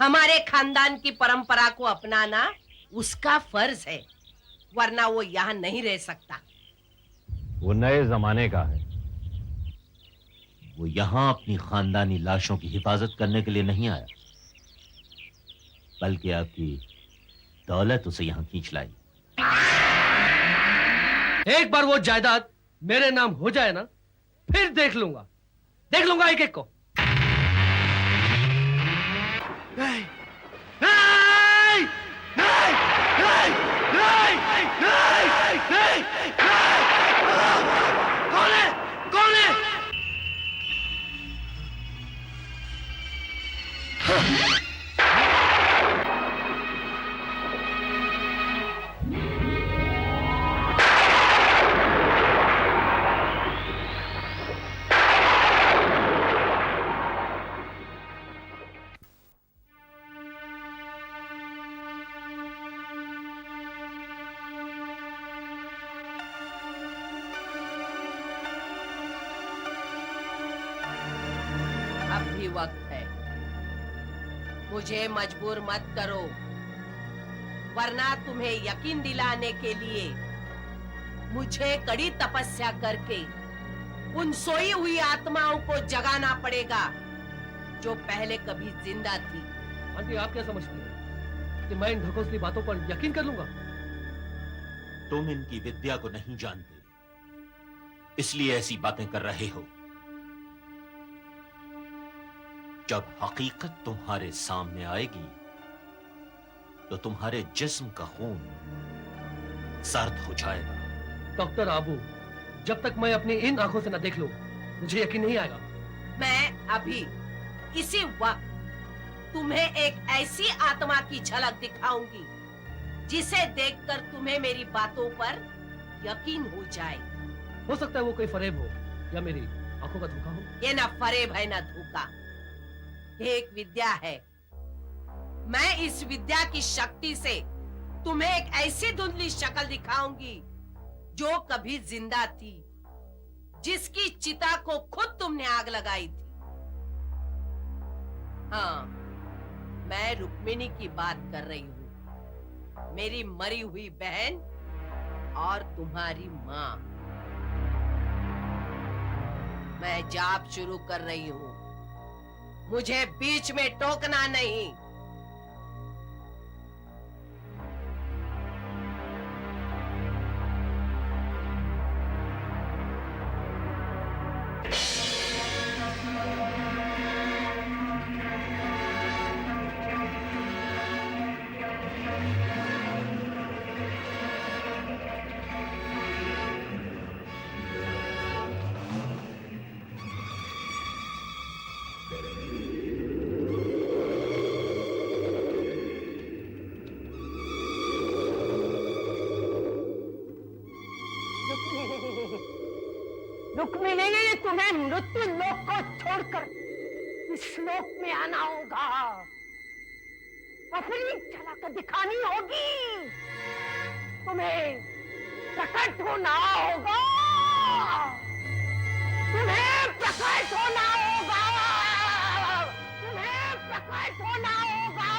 हमारे खानदान की परंपरा को अपनाना उसका फर्ज है, वरना वो यहाँ नहीं रह सकता। वो नए जमाने का है। वो यहां अपनी खानदानी लाशों की हिफाजत करने के लिए नहीं आया, बल्कि आपकी दौलत उसे यहां खींच लाई। एक बार वो जायदाद मेरे नाम हो जाए ना, फिर देख लूंगा एक एक को। नहीं, नहीं, नहीं, नहीं, नहीं, नहीं, नहीं, कौन है? कौन है? अब भी वक्त है, मुझे मजबूर मत करो, वरना तुम्हें यकीन दिलाने के लिए मुझे कड़ी तपस्या करके उन सोई हुई आत्माओं को जगाना पड़ेगा जो पहले कभी जिंदा थी। आंटी, आप क्या समझती हैं कि मैं इन ढकोसली बातों पर यकीन कर लूंगा? तुम इनकी विद्या को नहीं जानते, इसलिए ऐसी बातें कर रहे हो। जब हकीकत तुम्हारे सामने आएगी तो तुम्हारे जिस्म का खून सर्द हो जाएगा। डॉक्टर आबू, जब तक मैं अपनी इन आंखों से न देख लूं, मुझे यकीन नहीं आएगा। मैं अभी इसी वक्त तुम्हें एक ऐसी आत्मा की झलक दिखाऊंगी जिसे देखकर तुम्हें मेरी बातों पर यकीन हो जाए। हो सकता है वो कोई फरेब हो या मेरी आंखों का धोखा हो। ये न फरेब है न धोखा, एक विद्या है। मैं इस विद्या की शक्ति से तुम्हें एक ऐसी धुंधली शक्ल दिखाऊंगी जो कभी जिंदा थी, जिसकी चिता को खुद तुमने आग लगाई थी। हाँ, मैं रुक्मिणी की बात कर रही हूँ, मेरी मरी हुई बहन और तुम्हारी माँ। मैं जाप शुरू कर रही हूँ, मुझे बीच में टोकना नहीं। रुक्मिणी, तुम्हें मृत्यु लोक को छोड़कर इस लोक में आना होगा, अपनी झलक दिखानी होगी, तुम्हें प्रकट होना होगा, तुम्हें प्रकट होना होगा, तुम्हें प्रकट होना होगा,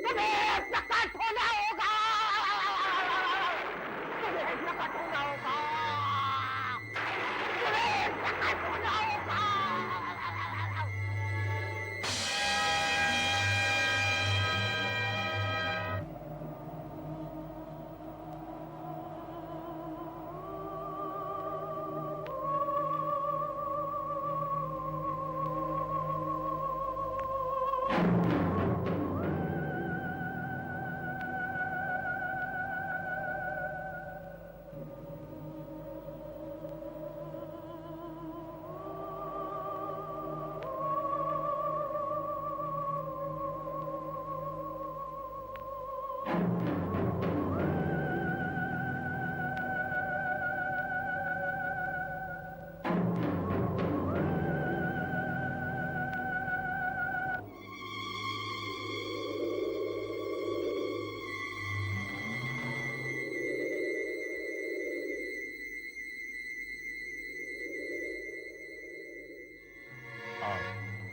तुम्हें प्रकट होना होगा, तुम्हें प्रकट होना होगा।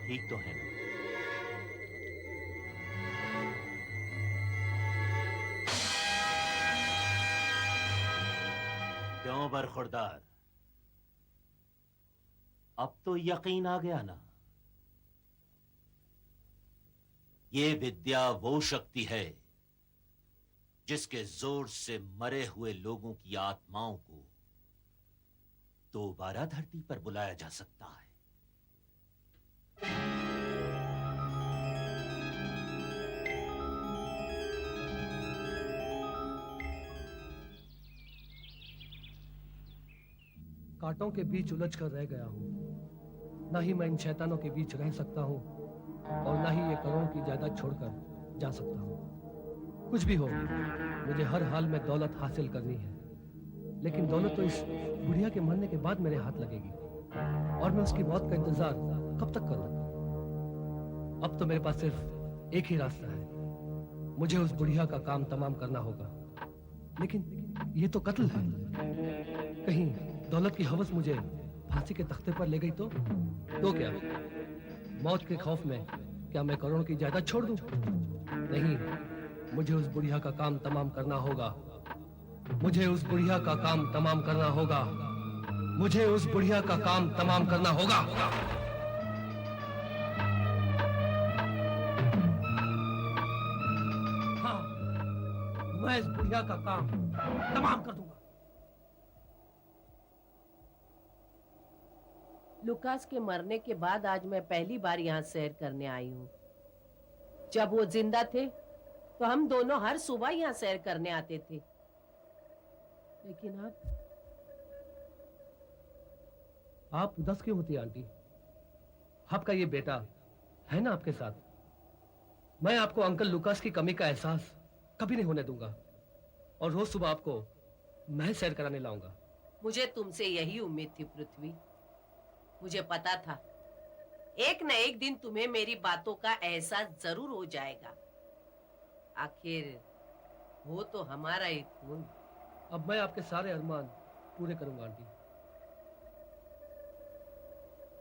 ठीक तो है ना? क्यों बरखुरदार? अब तो यकीन आ गया ना? ये विद्या वो शक्ति है जिसके जोर से मरे हुए लोगों की आत्माओं को दोबारा धरती पर बुलाया जा सकता है। कांटों के बीच उलझ कर रह गया हूं। ना ही मैं इन शैतानों के बीच रह सकता हूं और ना ही ये करोड़ की जायदाद छोड़कर जा सकता हूं। कुछ भी हो, मुझे हर हाल में दौलत हासिल करनी है। लेकिन दौलत तो इस बुढ़िया के मरने के बाद मेरे हाथ लगेगी और मैं उसकी मौत का इंतजार कब तक करूं? अब तो मेरे पास सिर्फ एक ही रास्ता है। मुझे उस बुढ़िया का काम तमाम करना होगा। लेकिन ये तो कत्ल है। कहीं दौलत की हवस मुझे फांसी के तख्ते पर ले गई तो क्या? मौत के खौफ में क्या मैं करोड़ों की जायदाद छोड़ दूं? नहीं, मुझे उस बुढ़िया का काम तमाम करना होगा। मुझे उस बुढ़िया का काम तमाम करना होगा। मुझे उस बुढ़िया का काम तमाम करना होगा। हाँ, मैं इस बुढ़िया का काम तमाम कर दूंगा। लुकास के मरने के बाद आज मैं पहली बार यहाँ सैर करने आई हूँ। जब वो जिंदा थे तो हम दोनों हर सुबह यहाँ सैर करने आते थे। लेकिन आप उदास क्यों होती हैं आंटी? आपका ये बेटा है ना आपके साथ। मैं आपको अंकल लुकास की कमी का एहसास कभी नहीं होने दूंगा और रोज सुबह आपको मैं सैर कराने लाऊंगा। मुझे तुमसे यही उम्मीद थी पृथ्वी। मुझे पता था एक न एक दिन तुम्हें मेरी बातों का एहसास जरूर हो जाएगा। आखिर वो तो हमारा ही खून। अब मैं आपके सारे अरमान पूरे करूंगा आंटी।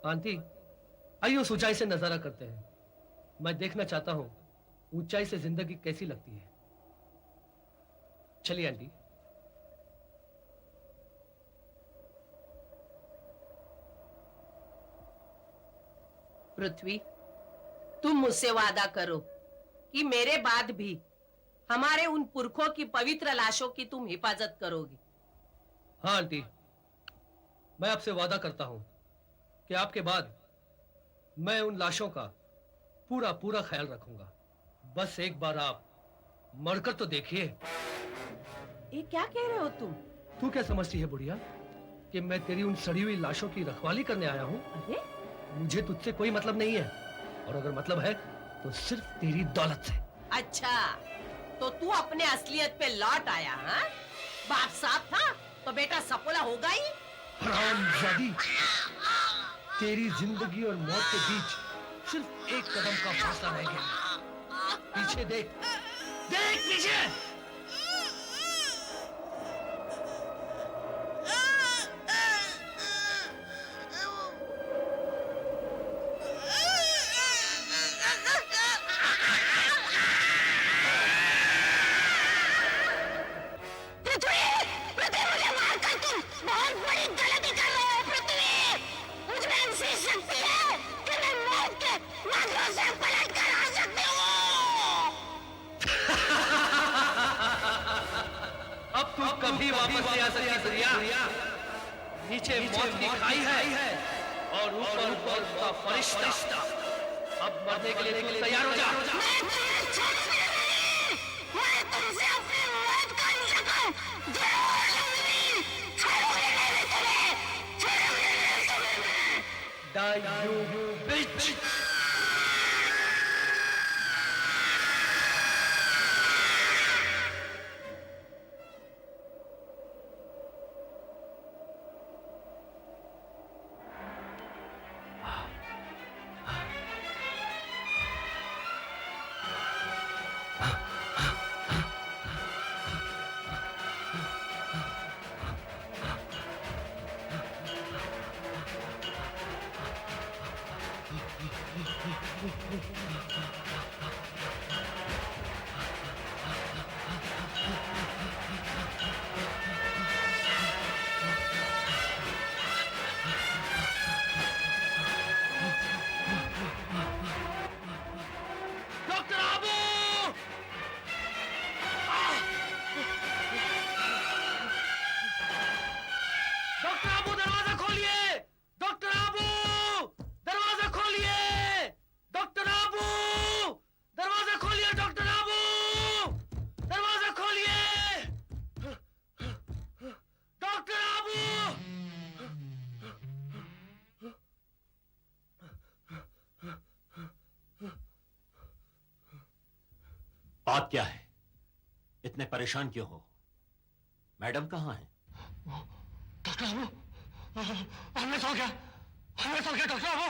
आंटी, आइए उस ऊंचाई से नजारा करते हैं। मैं देखना चाहता हूं ऊंचाई से जिंदगी कैसी लगती है। चलिए आंटी। पृथ्वी, तुम मुझसे वादा करो कि मेरे बाद भी हमारे उन पुरखों की पवित्र लाशों की तुम हिफाजत करोगी। हाँ आंटी, मैं आपसे वादा करता हूं कि आपके बाद मैं उन लाशों का पूरा पूरा ख्याल रखूंगा। बस एक बार आप मरकर तो देखिए। ये क्या कह रहे हो तुम? तू क्या समझती है बुढ़िया कि मैं तेरी उन सड़ी हुई लाशों की रखवाली करने आया हूं? अरे मुझे तुझसे कोई मतलब नहीं है और अगर मतलब है तो सिर्फ तेरी दौलत से। अच्छा, तो तू अपने असलियत पे लौट आया? हाँ, बाप साफ था तो बेटा सपोला होगा ही। हरामजादी, तेरी जिंदगी और मौत के बीच सिर्फ एक कदम का फासला रह गया। पीछे देख, देख पीछे। अब तू कभी वापस नहीं आ सकती दुनिया। नीचे मौत की खाई है और ऊपर का फरिश्ता। अब मरने के लिए तैयार हो जा। मैं तुमसे अपनी मौत का इंतकाम जरूर लूंगी। छोड़ूंगी नहीं तुम्हें, छोड़ूंगी नहीं तुम्हें। Die you bitch! Doctor Abu दरवाजा खोलिए! डॉक्टर आबू दरवाजा खोलिए! डॉक्टर आबू दरवाजा खोलिए! डॉक्टर आबू दरवाजा खोलिए! डॉक्टर आबू! बात क्या है? इतने परेशान क्यों हो? मैडम कहाँ हैं? डॉक्टर आबू हमने सो गया डॉक्टर आबू।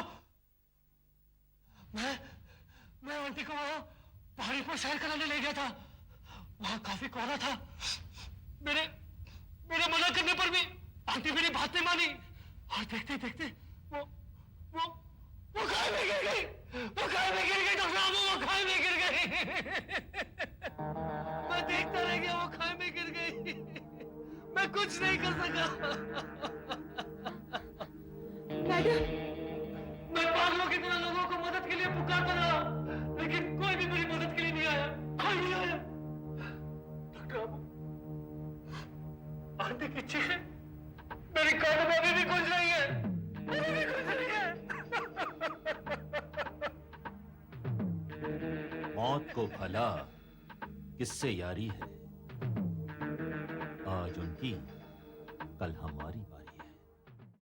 मैं आंटी को वहां पहाड़ी पर सैर कराने ले गया था। वहां काफी कोहरा था। मेरे मना करने पर भी आंटी मेरी बात नहीं मानी और देखते देखते वो खाई में गिर गई। डॉक्टर आबू वो खाई में गिर गई। मैं देखता रह गया, वो खाई में गिर गई। मैं कुछ नहीं कर सका। मैडम, मैं पागलों की तरह लोगों को मदद के लिए पुकारता रहा, लेकिन कोई भी मेरी मदद के लिए नहीं आया। कोई नहीं आया। डॉक्टर आबू, आंटी की चीखें मेरी कानों में अभी भी गूंज रही है। अभी भी गूंज रही है। मौत को भला किससे यारी है? आज उनकी, कल हमारी